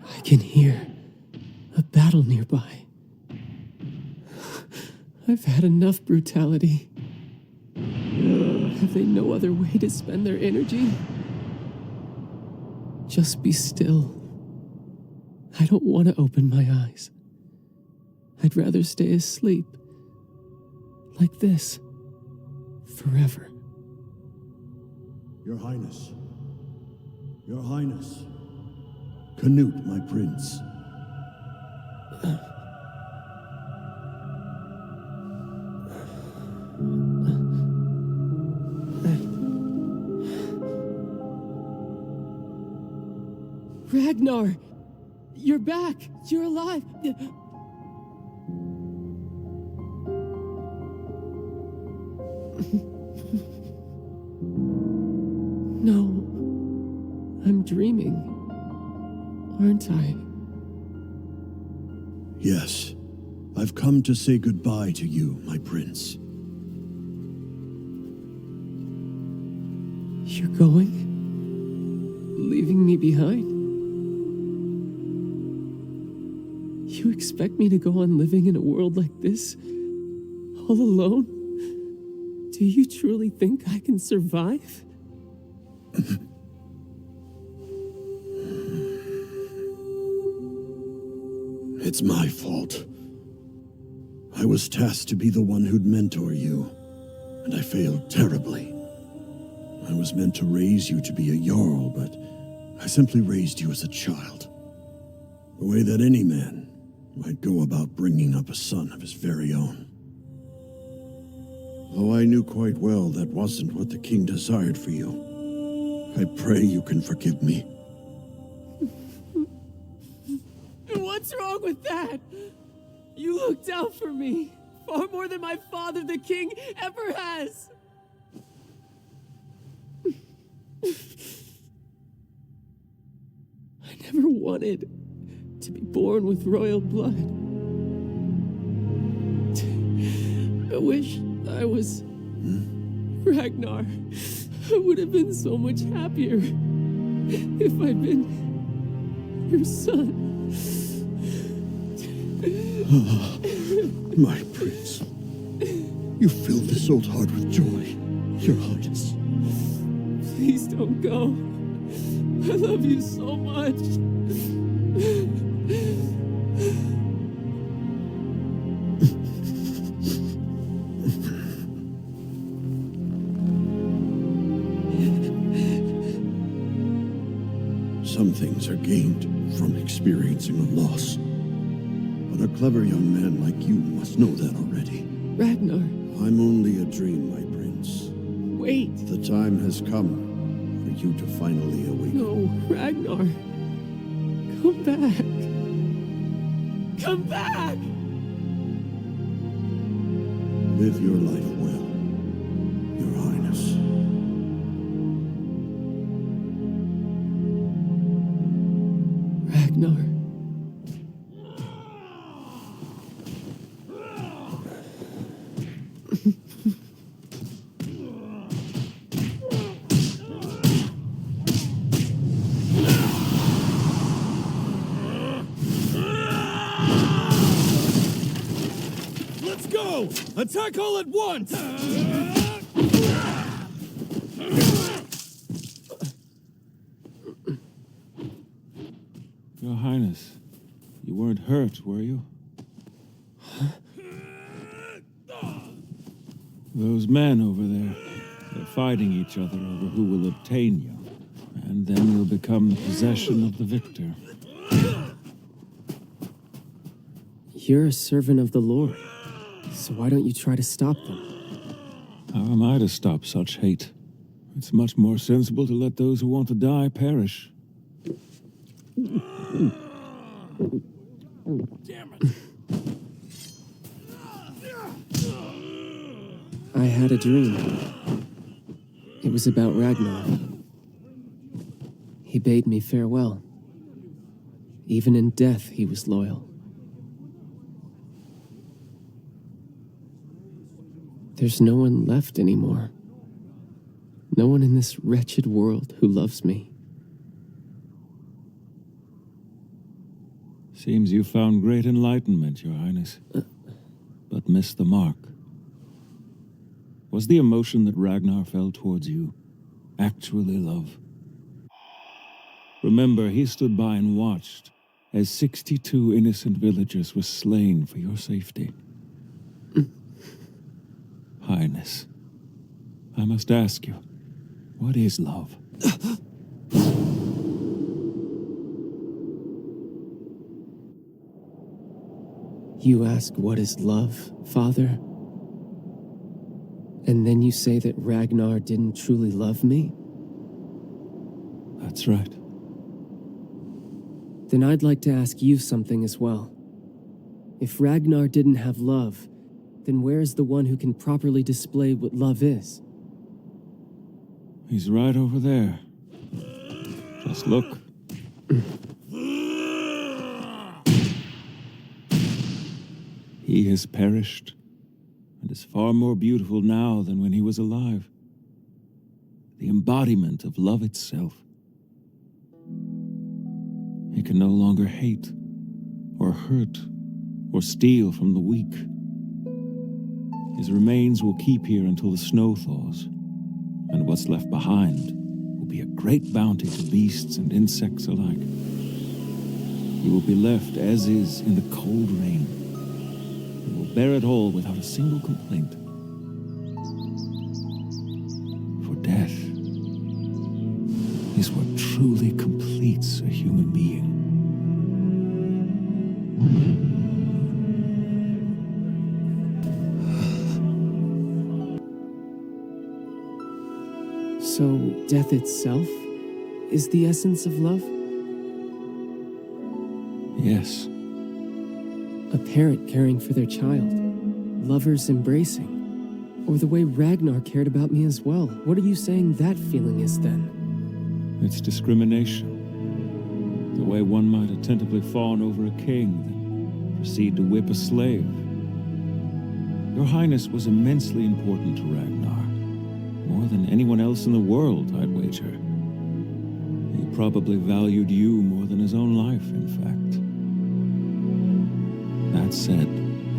I can hear a battle nearby. I've had enough brutality. Have they no other way to spend their energy? Just be still. I don't want to open my eyes. I'd rather stay asleep. Like this. Forever. Your Highness. Your Highness. Canute, my prince. Ragnar! You're back! You're alive! No. I'm dreaming. Aren't I? Yes. I've come to say goodbye to you, my prince. You're going? Leaving me behind? You expect me to go on living in a world like this? All alone? Do you truly think I can survive? It's my fault. I was tasked to be the one who'd mentor you, and I failed terribly. I was meant to raise you to be a Jarl, but I simply raised you as a child. The way that any man might go about bringing up a son of his very own. Though I knew quite well that wasn't what the king desired for you, I pray you can forgive me. What's wrong with that? You looked out for me, far more than my father, the king, ever has. I never wanted to be born with royal blood. I wish I was Ragnar. I would have been so much happier if I'd been your son. My prince, you filled this old heart with joy, Your Highness. Please don't go. I love you so much. Some things are gained from experiencing a loss. But a clever young man like you must know that already. Ragnar. I'm only a dream, my prince. Wait. The time has come for you to finally awaken. No, Ragnar. Come back. Come back! Live your life well, Your Highness. Ragnar. Let's go! Attack all at once! Your Highness, you weren't hurt, were you? Those men over there, they're fighting each other over who will obtain you. And then you'll become the possession of the victor. You're a servant of the Lord, so why don't you try to stop them? How am I to stop such hate? It's much more sensible to let those who want to die perish. Damn it! I had a dream. It was about Ragnar. He bade me farewell. Even in death, he was loyal. There's no one left anymore. No one in this wretched world who loves me. Seems you found great enlightenment, Your Highness, but missed the mark. Was the emotion that Ragnar felt towards you actually love? Remember, he stood by and watched as 62 innocent villagers were slain for your safety. Highness, I must ask you, what is love? You ask what is love, Father? And then you say that Ragnar didn't truly love me? That's right. Then I'd like to ask you something as well. If Ragnar didn't have love, then where is the one who can properly display what love is? He's right over there. Just look. He has perished, and is far more beautiful now than when he was alive. The embodiment of love itself. He can no longer hate, or hurt, or steal from the weak. His remains will keep here until the snow thaws, and what's left behind will be a great bounty to beasts and insects alike. He will be left as is in the cold rain, and will bear it all without a single complaint. For death is what truly completes a human being. So, death itself is the essence of love? Yes. A parent caring for their child, lovers embracing, or the way Ragnar cared about me as well. What are you saying that feeling is then? It's discrimination. The way one might attentively fawn over a king, then proceed to whip a slave. Your Highness was immensely important to Ragnar. More than anyone else in the world, I'd wager. He probably valued you more than his own life, in fact. That said,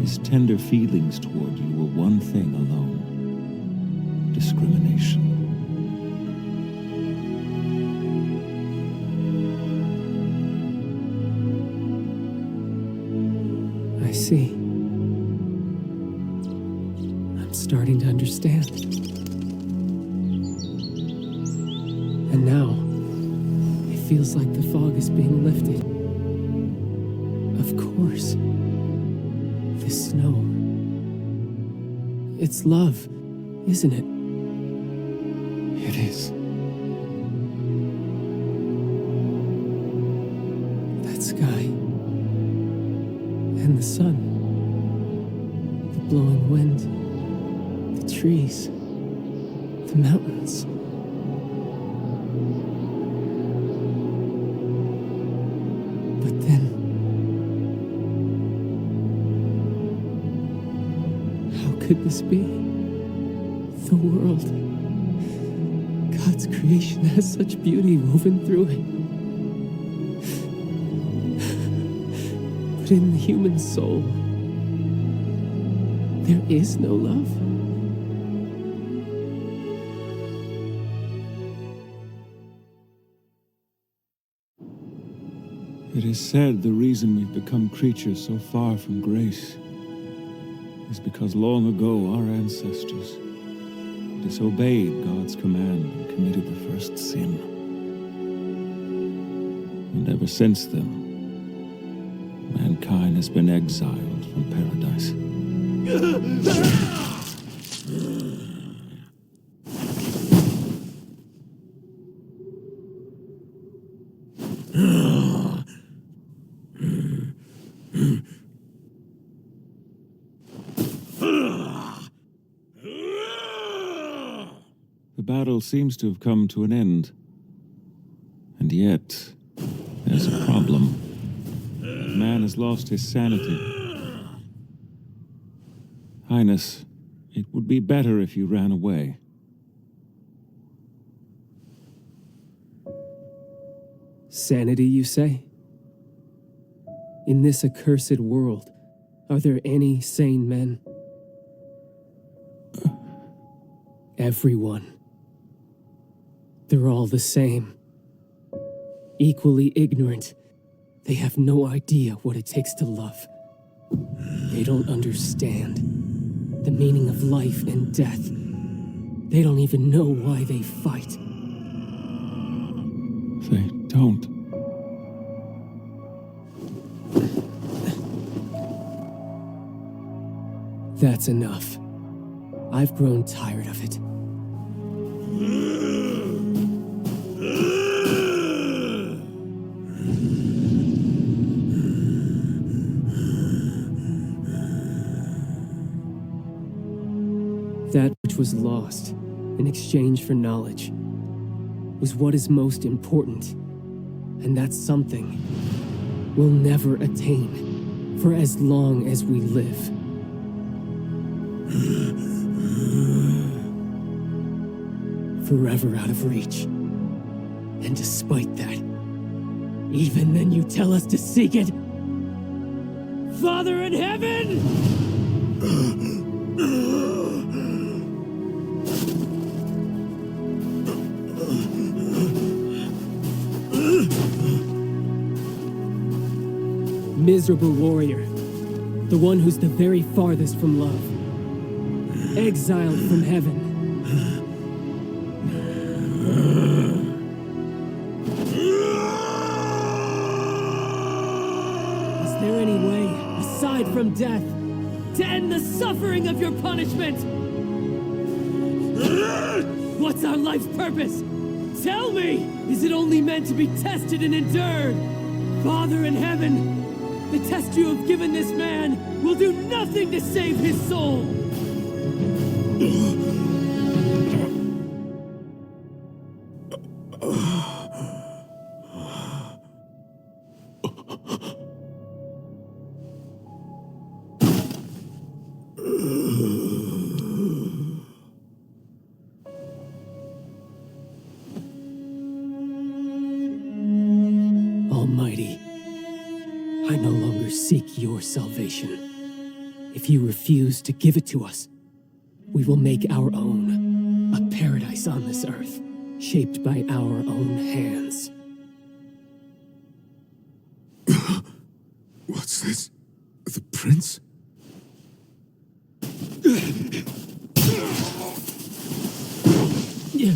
his tender feelings toward you were one thing alone: discrimination. I see. I'm starting to understand. And now, it feels like the fog is being lifted. Of course. This snow. It's love, isn't it? It is. That sky. And the sun. The blowing wind. The trees. The mountains. But then, how could this be? The world, God's creation, has such beauty woven through it. But in the human soul, there is no love. It is said the reason we've become creatures so far from grace is because long ago our ancestors disobeyed God's command and committed the first sin. And ever since then, mankind has been exiled from paradise. The battle seems to have come to an end. And yet, there's a problem. Man has lost his sanity. Highness, it would be better if you ran away. Sanity, you say? In this accursed world, are there any sane men? Everyone. They're all the same. Equally ignorant. They have no idea what it takes to love. They don't understand the meaning of life and death. They don't even know why they fight. They don't. That's enough. I've grown tired of it. That which was lost in exchange for knowledge was what is most important, and that's something we'll never attain for as long as we live. Forever out of reach. And despite that, even then you tell us to seek it. Father in heaven! Miserable warrior, the one who's the very farthest from love, exiled from heaven. Is there any way, aside from death, to end the suffering of your punishment? What's our life's purpose? Tell me! Is it only meant to be tested and endured? Father in heaven, the test you have given this man will do nothing to save his soul! Almighty, I no longer seek your salvation. If you refuse to give it to us, we will make our own, a paradise on this earth, shaped by our own hands. What's this? The prince? Yeah.